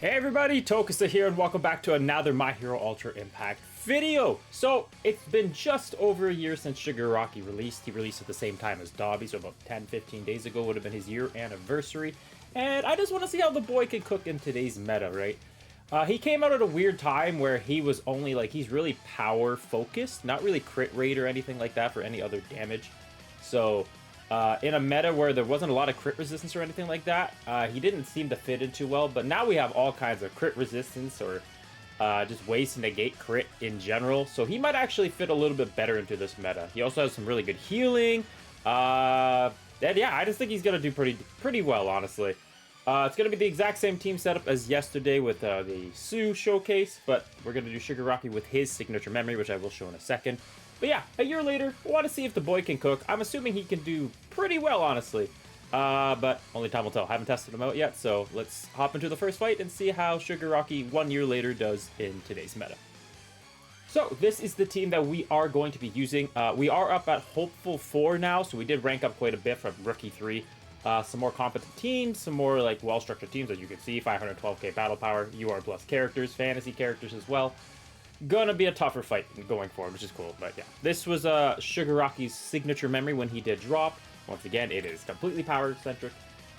Hey everybody, Tokusa here and welcome back to another My Hero Ultra Impact video. So, it's been just over a year since Shigaraki released. He released at the same time as Dobby, so about 10-15 days ago would have been his year anniversary. And I just want to see how the boy can cook in today's meta, right? He came out at a weird time where he was only he's really power focused, not really crit rate or anything like that for any other damage. So, in a meta where there wasn't a lot of crit resistance or anything like that, he didn't seem to fit in too well, but now we have all kinds of crit resistance or just ways to negate crit in general, so he might actually fit a little bit better into this meta. He also has some really good healing, and yeah, I just think he's going to do pretty well, honestly. It's going to be the exact same team setup as yesterday with the Sue showcase, but we're going to do Shigaraki with his signature memory, which I will show in a second. But yeah, a year later, I want to see if the boy can cook. I'm assuming he can do pretty well, honestly. But only time will tell. I haven't tested him out yet, so let's hop into the first fight and see how Shigaraki 1 year later does in today's meta. So this is the team that we are going to be using. We are up at Hopeful 4 now, so we did rank up quite a bit from Rookie 3. Some more competent teams, some more well-structured teams, as you can see. 512k battle power, UR plus characters, fantasy characters as well. Gonna be a tougher fight going forward, which is cool, but yeah. This was Shigaraki's signature memory when he did drop. Once again, it is completely power-centric.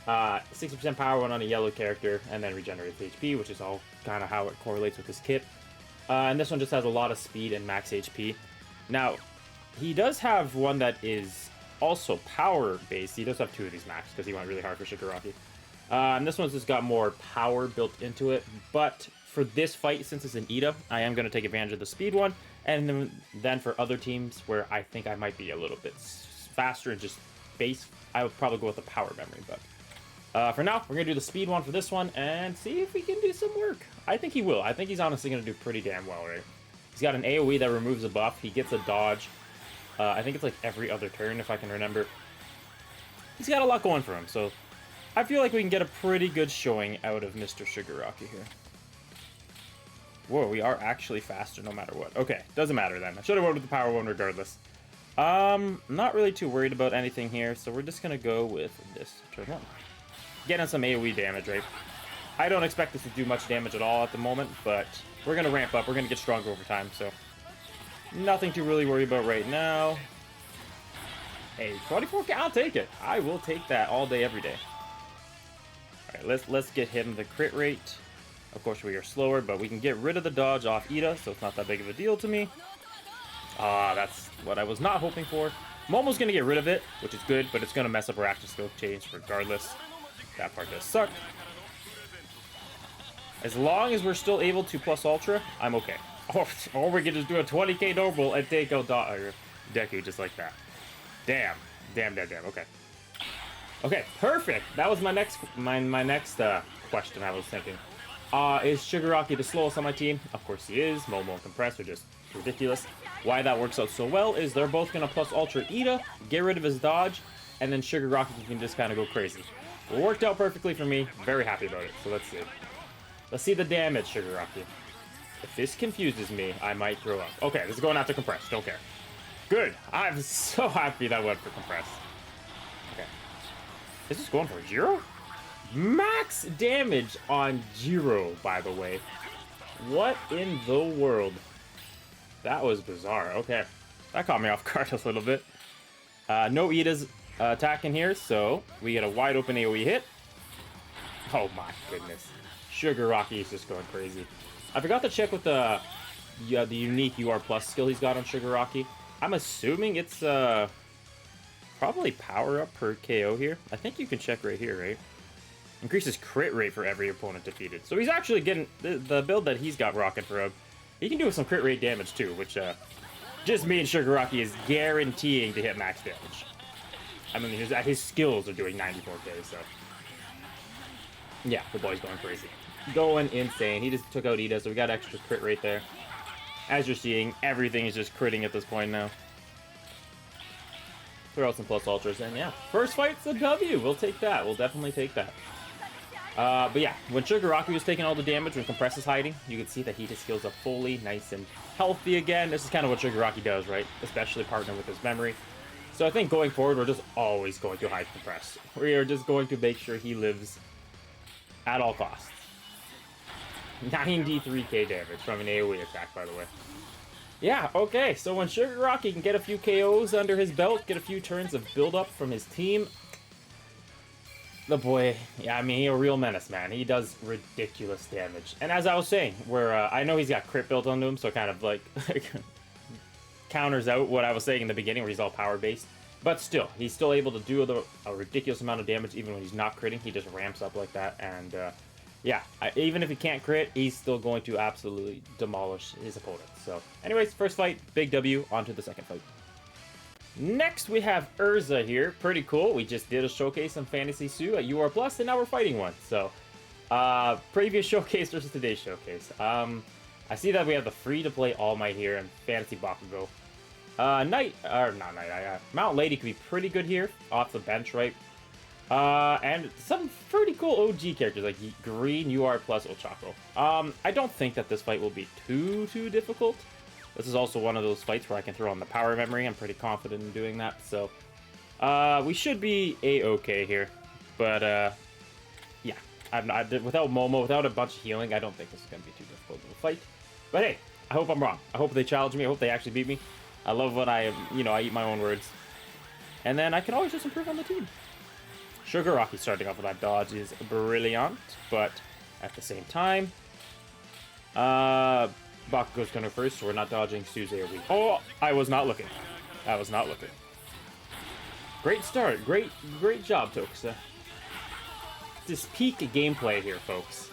60% power when on a yellow character, and then regenerates HP, which is all kind of how it correlates with his kit. And this one just has a lot of speed and max HP. Now, he does have one that is also power-based. He does have two of these max, because he went really hard for Shigaraki. And this one's just got more power built into it, but for this fight, since it's an Ida, I am going to take advantage of the speed one, and then for other teams where I think I might be a little bit faster and just base, I would probably go with the power memory, but for now, we're going to do the speed one for this one, and see if we can do some work. I think he will. I think he's honestly going to do pretty damn well, right? He's got an AoE that removes a buff, he gets a dodge, I think it's like every other turn, if I can remember. He's got a lot going for him, so I feel like we can get a pretty good showing out of Mr. Shigaraki here. Whoa, we are actually faster no matter what. Okay, doesn't matter then. I should have went with the power one regardless. Not really too worried about anything here, so we're just gonna go with this turn one. Getting some AoE damage, right? I don't expect this to do much damage at all at the moment, but we're gonna ramp up. We're gonna get stronger over time, so nothing to really worry about right now. Hey, 24k, I'll take it. I will take that all day, every day. All right, let's get him the crit rate. Of course, we are slower, but we can get rid of the dodge off Ida, so it's not that big of a deal to me. That's what I was not hoping for. Momo's going to get rid of it, which is good, but it's going to mess up our active skill change regardless. That part does suck. As long as we're still able to plus Ultra, I'm okay. Or we can just do a 20k normal and take out Deku just like that. Damn. Okay. Okay, perfect. That was my next question I was thinking. Is Shigaraki the slowest on my team? Of course he is. Momo and Compress are just ridiculous. Why that works out so well is they're both going to plus Ultra Ida, get rid of his dodge, and then Shigaraki can just kind of go crazy. It worked out perfectly for me. Very happy about it. So let's see. Let's see the damage, Shigaraki. If this confuses me, I might throw up. Okay, this is going after Compress. Don't care. Good. I'm so happy that went for Compress. Okay. Is this going for a 0? Max damage on Jiro, by the way. What in the world? That was bizarre. Okay. That caught me off guard a little bit. No Ida's attacking here, so we get a wide open AoE hit. Oh my goodness. Shigaraki is just going crazy. I forgot to check with the unique UR plus skill he's got on Shigaraki. I'm assuming it's probably power up per KO here. I think you can check right here, right? Increases crit rate for every opponent defeated. So he's actually getting the build that he's got rocking for him. He can do some crit rate damage too, which just means Shigaraki is guaranteeing to hit max damage. I mean, his skills are doing 94k, so yeah, the boy's going crazy. Going insane. He just took out Ida, so we got extra crit rate there. As you're seeing, everything is just critting at this point now. Throw out some plus ultras, and yeah, first fight's a W. We'll take that. We'll definitely take that. But yeah, when Shigaraki was taking all the damage, when Compress is hiding, you can see that he just heals up fully, nice and healthy again. This is kind of what Shigaraki does, right? Especially partner with his memory. So I think going forward, we're just always going to hide Compress. We are just going to make sure he lives at all costs. 93k damage from an AoE attack, by the way. Yeah, okay, so when Shigaraki can get a few KOs under his belt, get a few turns of build-up from his team, the boy, yeah, I mean, he's a real menace, man. He does ridiculous damage. And as I was saying, I know he's got crit built onto him, so kind of like counters out what I was saying in the beginning where he's all power-based. But still, he's still able to do a ridiculous amount of damage even when he's not critting. He just ramps up like that, and yeah, even if he can't crit, he's still going to absolutely demolish his opponent. So, anyways, first fight, big W, on to the second fight. Next, we have Urza here. Pretty cool. We just did a showcase on Fantasy Sue at UR Plus, and now we're fighting one. So, previous showcase versus today's showcase. I see that we have the free-to-play All Might here and Fantasy Bakugo. Mount Lady could be pretty good here, off the bench, right? And some pretty cool OG characters like Green, UR plus Ochako. I don't think that this fight will be too difficult. This is also one of those fights where I can throw on the power memory. I'm pretty confident in doing that, so we should be a-okay here. But yeah, without Momo, without a bunch of healing, I don't think this is going to be too difficult of a fight. But hey, I hope I'm wrong. I hope they challenge me. I hope they actually beat me. I love when I eat my own words. And then I can always just improve on the team. Shigaraki starting off with that dodge is brilliant, but at the same time, Bakugo's going first, so we're not dodging Suze or we. Oh, I was not looking. I was not looking. Great start. Great job, Tokusa. This peak gameplay here, folks.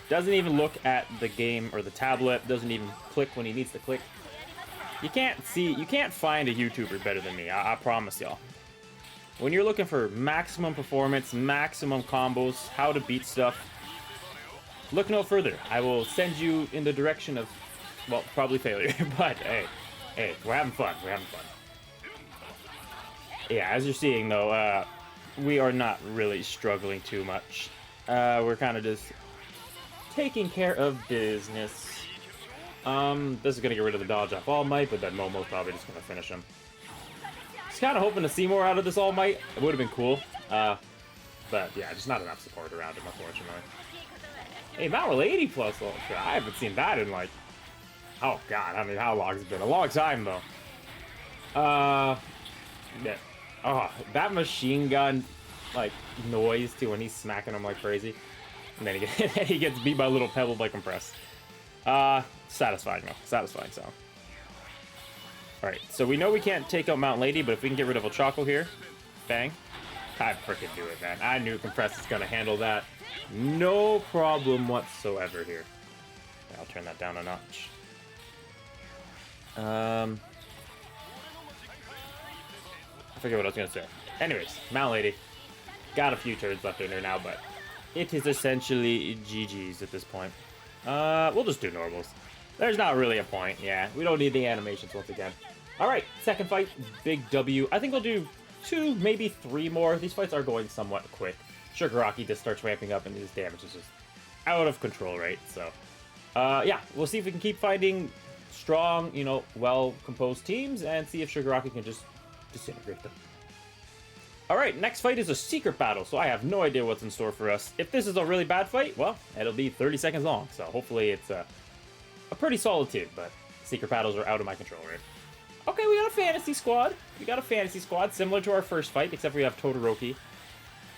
Doesn't even look at the game or the tablet. Doesn't even click when he needs to click. You can't find a YouTuber better than me. I promise y'all. When you're looking for maximum performance, maximum combos, how to beat stuff, look no further. I will send you in the direction of, well, probably failure. But hey, we're having fun. We're having fun. Yeah, as you're seeing though, we are not really struggling too much. We're kind of just taking care of business. This is gonna get rid of the dodge off All Might, but then Momo's probably just gonna finish him. Just kind of hoping to see more out of this All Might. It would have been cool. But yeah, just not enough support around him, unfortunately. Hey, Mount Lady plus Ultra. I haven't seen that in like, oh god, I mean, how long has it been? A long time though. Yeah. Oh, that machine gun like noise too when he's smacking him like crazy, and then he gets beat by a little pebble by compressed. Satisfying though. Satisfying sound. Alright, so we know we can't take out Mount Lady, but if we can get rid of Ochako here, bang. I freaking do it, man. I knew Compress is gonna handle that. No problem whatsoever here. I'll turn that down a notch. I forget what I was gonna say. Anyways, Mount Lady. Got a few turns left in her now, but it is essentially GG's at this point. We'll just do normals. There's not really a point, yeah. We don't need the animations once again. Alright, second fight, big W. I think we'll do 2, maybe 3 more. These fights are going somewhat quick. Shigaraki just starts ramping up and his damage is just out of control, right? So, yeah, we'll see if we can keep finding strong, well-composed teams and see if Shigaraki can just disintegrate them. Alright, next fight is a secret battle, so I have no idea what's in store for us. If this is a really bad fight, well, it'll be 30 seconds long, so hopefully it's a pretty solid team, but secret battles are out of my control, right? Okay, we got a fantasy squad. We got a fantasy squad, similar to our first fight, except we have Todoroki.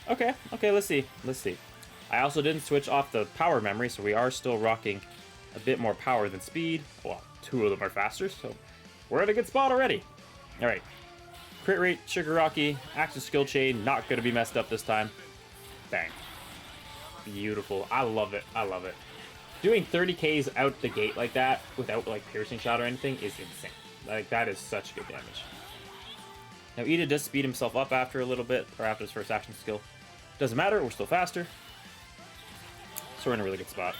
Okay, let's see. I also didn't switch off the power memory, so we are still rocking a bit more power than speed. Well, 2 of them are faster, so we're in a good spot already. Alright. Crit rate, Shigaraki, action skill chain, not going to be messed up this time. Bang. Beautiful. I love it. I love it. Doing 30Ks out the gate like that, without like piercing shot or anything, is insane. Like, that is such good damage. Now, Ida does speed himself up after a little bit, or after his first action skill. Doesn't matter, we're still faster. So we're in a really good spot.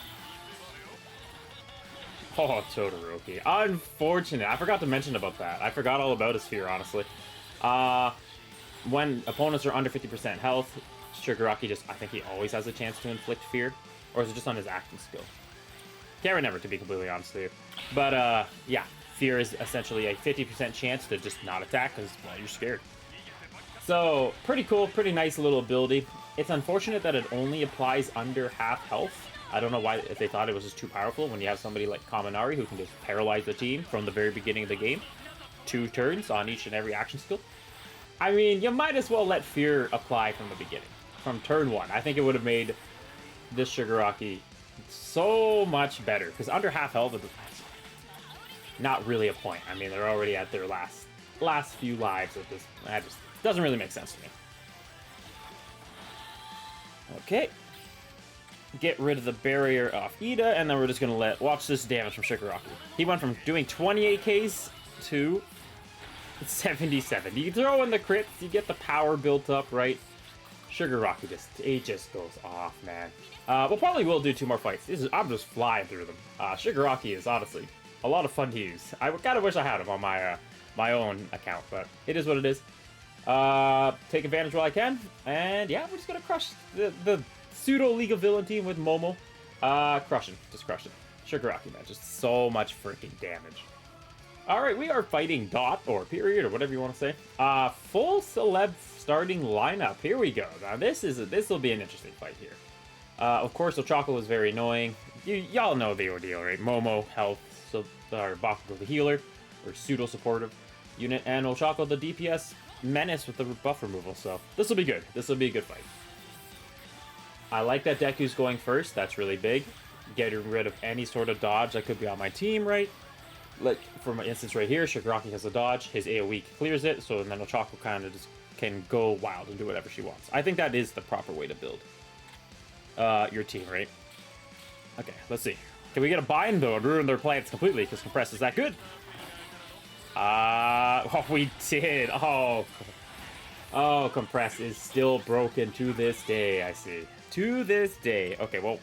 Oh, Todoroki. Unfortunate. I forgot to mention about that. I forgot all about his fear, honestly. When opponents are under 50% health, Shigaraki I think he always has a chance to inflict fear. Or is it just on his action skill? Can't remember, to be completely honest with you. But, yeah. Fear is essentially a 50% chance to just not attack because, well, you're scared. So, pretty cool, pretty nice little ability. It's unfortunate that it only applies under half health. I don't know why, if they thought it was just too powerful when you have somebody like Kaminari who can just paralyze the team from the very beginning of the game. 2 turns on each and every action skill. I mean, you might as well let Fear apply from the beginning. From turn 1. I think it would have made this Shigaraki so much better. Because under half health, it's not really a point. I mean, they're already at their last few lives at this. That just doesn't really make sense to me. Okay. Get rid of the barrier off Ida, and then we're just going to watch this damage from Shigaraki. He went from doing 28 Ks to 77. You throw in the crits, you get the power built up, right? Shigaraki just goes off, man. We'll probably will do 2 more fights. I'm just flying through them. Shigaraki is honestly a lot of fun to use. I kind of wish I had him on my own account, but it is what it is. Take advantage while I can, and yeah, we're just gonna crush the pseudo League of Villain team with Momo. Crushing, just crushing. Shigaraki, man, just so much freaking damage. Alright, we are fighting Dot, or Period, or whatever you want to say. Full celeb starting lineup. Here we go. Now, this will be an interesting fight here. Of course, Ochako is very annoying. Y'all know the ordeal, right? Momo, health, or Bakugo the healer, or pseudo-supportive unit, and Ochako the DPS menace with the buff removal, so this will be good. This will be a good fight. I like that Deku's going first. That's really big. Getting rid of any sort of dodge that could be on my team, right? Like, for my instance right here, Shigaraki has a dodge, his AoE clears it, so then Ochako kind of just can go wild and do whatever she wants. I think that is the proper way to build your team, right? Okay, let's see. Can we get a bind, though, and ruin their plans completely, because Compress is that good? Oh, we did. Oh, Compress is still broken to this day, I see. To this day. Okay, well,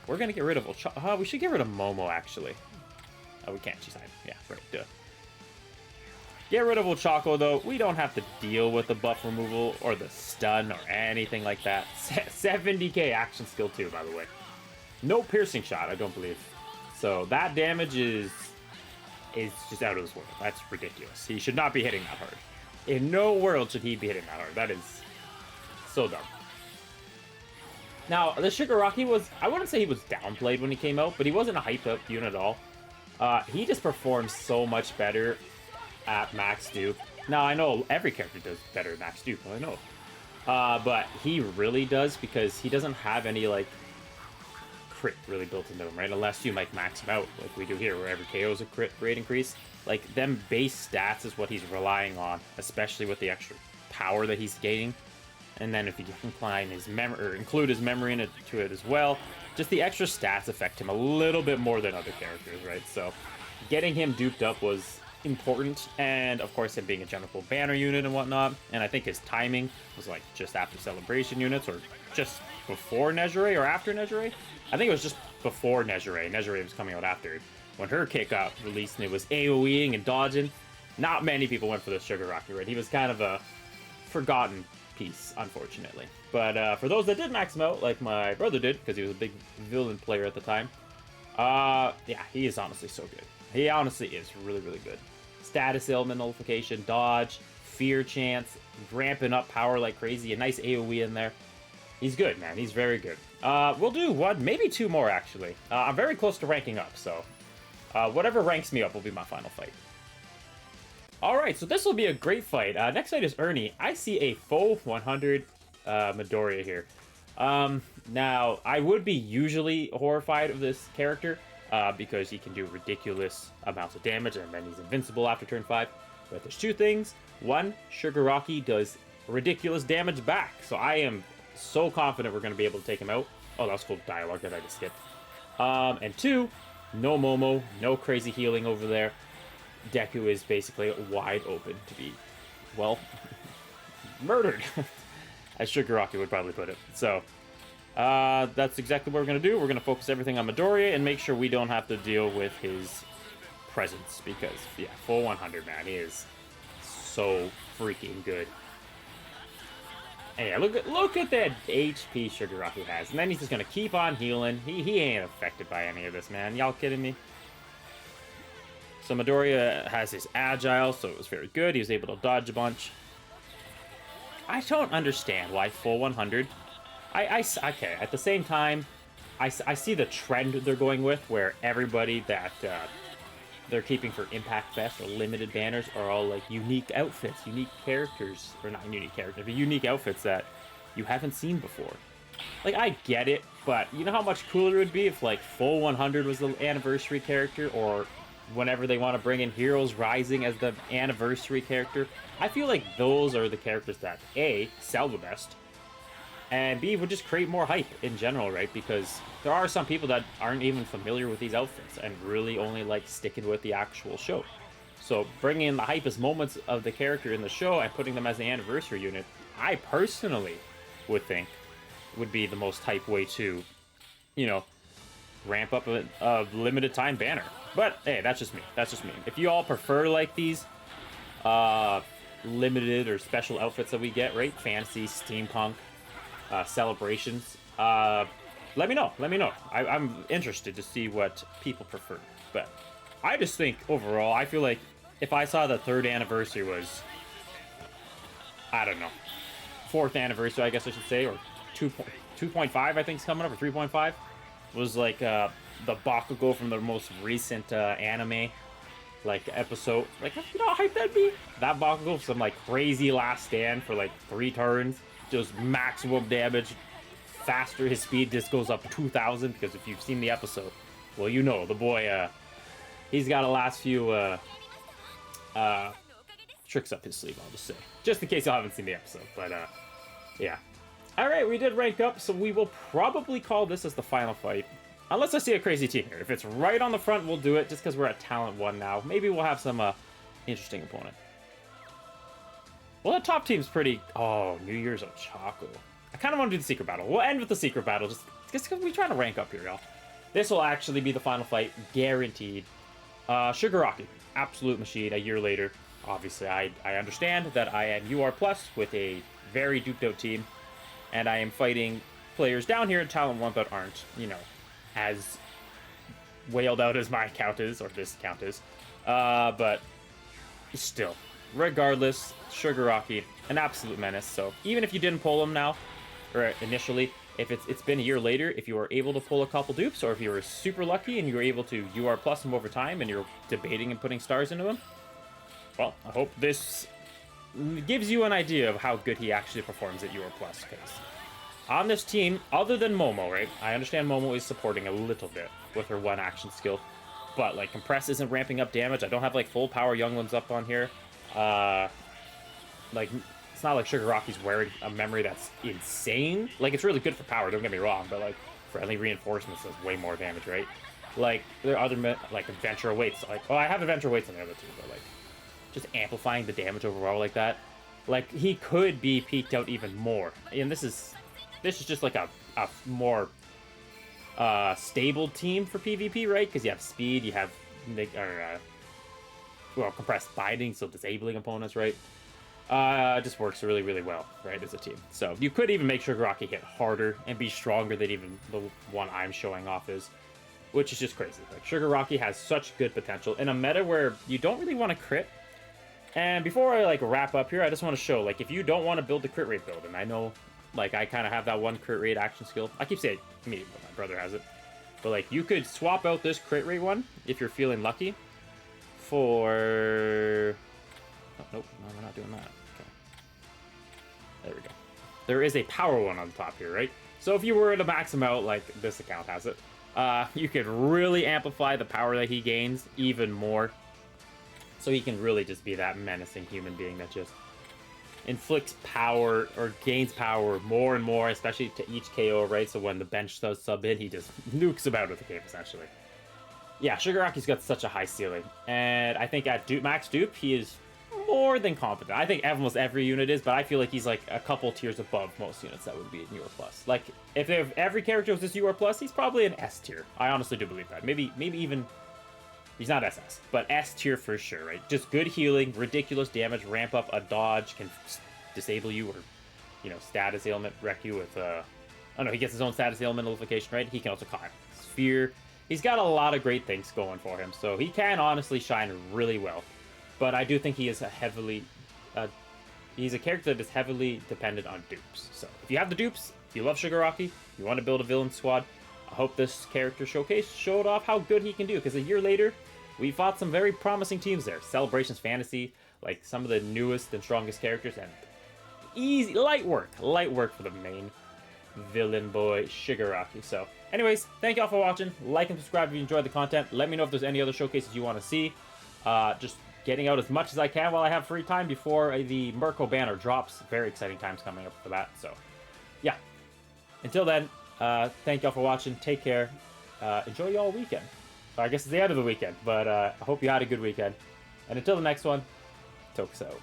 we're going to get rid of Ochako. We should get rid of Momo, actually. Oh, we can't. She's hiding. Yeah, right. Duh. Get rid of Ochako, though. We don't have to deal with the buff removal or the stun or anything like that. 70k action skill, too, by the way. No piercing shot, I don't believe. So that damage is just out of this world. That's ridiculous. He should not be hitting that hard. In no world should he be hitting that hard. That is so dumb. Now, the Shigaraki was... I wouldn't say he was downplayed when he came out, but he wasn't a hyped-up unit at all. He just performs so much better at max dupe. Now, I know every character does better at max dupe, I know. But he really does, because he doesn't have any, like, crit really built into him, right? Unless you, like, max him out, like we do here, where every KO is a crit rate increase. Like, them base stats is what he's relying on, especially with the extra power that he's gaining. And then if you incline his include his memory into it as well, just the extra stats affect him a little bit more than other characters, right? So getting him duped up was important, and of course him being a general banner unit and whatnot. And I think his timing was like just after celebration units, or just before Nejire or after Nejire. I think it was just before Nejire. Nejire was coming out after. When her kick got released and it was AoEing and dodging, not many people went for the Shigaraki, right? He was kind of a forgotten piece, unfortunately. But for those that did max him out, like my brother did, because he was a big villain player at the time, yeah, he is honestly so good. He honestly is really, really good. Status ailment nullification, dodge, fear chance, ramping up power like crazy, a nice AoE in there. He's good, man. He's very good. We'll do 1, maybe 2 more, actually. I'm very close to ranking up, so whatever ranks me up will be my final fight. Alright, so this will be a great fight. Next fight is Ernie. I see a full 100 Midoriya here. Now, I would be usually horrified of this character, because he can do ridiculous amounts of damage, and then he's invincible after turn 5. But there's 2 things. 1, Shigaraki does ridiculous damage back, so I am so confident we're going to be able to take him out. Oh, that was cool dialogue that I just skipped. And 2, no Momo, no crazy healing over there. Deku is basically wide open to be, well, murdered, as Shigaraki would probably put it. So, that's exactly what we're going to do. We're going to focus everything on Midoriya and make sure we don't have to deal with his presence, because, yeah, full 100, man, he is so freaking good. And yeah, look at that HP Shigaraki has, and then he's just going to keep on healing. He ain't affected by any of this, man. Y'all kidding me? So Midoriya has his agile, so it was very good. He was able to dodge a bunch. I don't understand why full 100. Okay, at the same time, I see the trend they're going with, where everybody that they're keeping for Impact Fest or limited banners are all like unique outfits, unique characters, or not unique characters, but unique outfits that you haven't seen before. Like, I get it, but you know how much cooler it would be if, like, Full 100 was the anniversary character, or whenever they want to bring in Heroes Rising as the anniversary character? I feel like those are the characters that, A, sell the best, and B, would just create more hype in general, right? Because there are some people that aren't even familiar with these outfits and really only like sticking with the actual show. So bringing in the hypest moments of the character in the show and putting them as the anniversary unit, I personally would think would be the most hype way to, you know, ramp up a limited time banner. But hey, that's just me. That's just me. If you all prefer like these limited or special outfits that we get, right? Fantasy, steampunk, celebrations, let me know. Let me know. I'm interested to see what people prefer. But I just think overall, I feel like if I saw the 3rd anniversary was, I don't know, 4th anniversary, I guess I should say, or 2.5, I think is coming up, or 3.5, was like the Bakugo from the most recent anime like episode. Like, you know how hype that'd be? That Bakugo, some like crazy last stand for like 3 turns, just maximum damage, faster. His speed just goes up 2,000, because if you've seen the episode, well, you know the boy, he's got a last few tricks up his sleeve, I'll just say, just in case you haven't seen the episode. But yeah. All right, we did rank up, so we will probably call this as the final fight. Unless I see a crazy team here. If it's right on the front, we'll do it, just because we're at Talent 1 now. Maybe we'll have some interesting opponent. Well, that top team's pretty... Oh, New Year's Ochako. I kind of want to do the secret battle. We'll end with the secret battle, just because we're trying to rank up here, y'all. This will actually be the final fight, guaranteed. Shigaraki, absolute machine, a year later. Obviously, I understand that I am UR Plus with a very duped out team, and I am fighting players down here at Talent 1 that aren't, you know, as wailed out as my account is, or this account is. But still, regardless, Shigaraki, an absolute menace. So even if you didn't pull him now, or initially, if it's been a year later, if you were able to pull a couple dupes, or if you were super lucky and you were able to UR plus him over time and you're debating and putting stars into him, well, I hope this gives you an idea of how good he actually performs at UR plus, because on this team, other than Momo, right? I understand Momo is supporting a little bit with her 1 action skill, but like Compress isn't ramping up damage. I don't have like full power young ones up on here. Like, it's not like Shigaraki's wearing a memory that's insane. Like, it's really good for power, don't get me wrong, but like friendly reinforcements does way more damage, right? Like, there are other like adventure awaits. Like, oh, I have adventure awaits on the other two, but like just amplifying the damage overall like that. Like, he could be peaked out even more. And this is just like a more stable team for PvP, right? Because you have speed, you have compressed binding, so disabling opponents, right? It just works really, really well, right, as a team. So you could even make Shigaraki hit harder and be stronger than even the one I'm showing off is, which is just crazy. Like, Shigaraki has such good potential in a meta where you don't really want to crit. And before I like wrap up here, I just want to show, like, if you don't want to build the crit rate build, and I know, like, I kind of have that 1 crit rate action skill. I keep saying me, but my brother has it. But like, you could swap out this crit rate one if you're feeling lucky for... Oh, nope, no, we're not doing that. Okay. There we go. There is a power one on the top here, right? So if you were to max him out, like this account has it, you could really amplify the power that he gains even more. So he can really just be that menacing human being that just inflicts power or gains power more and more, especially to each KO, right? So when the bench does sub in, he just nukes about with the game, essentially. Yeah, Shigaraki's got such a high ceiling. And I think at max dupe, he is more than competent. I think almost every unit is, but I feel like he's like a couple tiers above most units that would be in UR+. Like, if every character was just UR+, he's probably an S tier. I honestly do believe that. Maybe even... He's not SS, but S tier for sure, right? Just good healing, ridiculous damage, ramp up a dodge, can disable you or, you know, status ailment wreck you with, oh no, he gets his own status ailment nullification, right? He can also climb. Sphere. He's got a lot of great things going for him, so he can honestly shine really well. But I do think he is he's a character that is heavily dependent on dupes. So if you have the dupes, if you love Shigaraki, you want to build a villain squad, I hope this character showcase showed off how good he can do, because a year later, we fought some very promising teams there. Celebrations Fantasy, like some of the newest and strongest characters, and easy, light work for the main villain boy, Shigaraki. So, anyways, thank y'all for watching. Like and subscribe if you enjoyed the content. Let me know if there's any other showcases you want to see. Just getting out as much as I can while I have free time before the Mirko banner drops. Very exciting times coming up for that. So, yeah. Until then, thank y'all for watching. Take care. Enjoy y'all weekend. I guess it's the end of the weekend, but I hope you had a good weekend. And until the next one, Tokuso.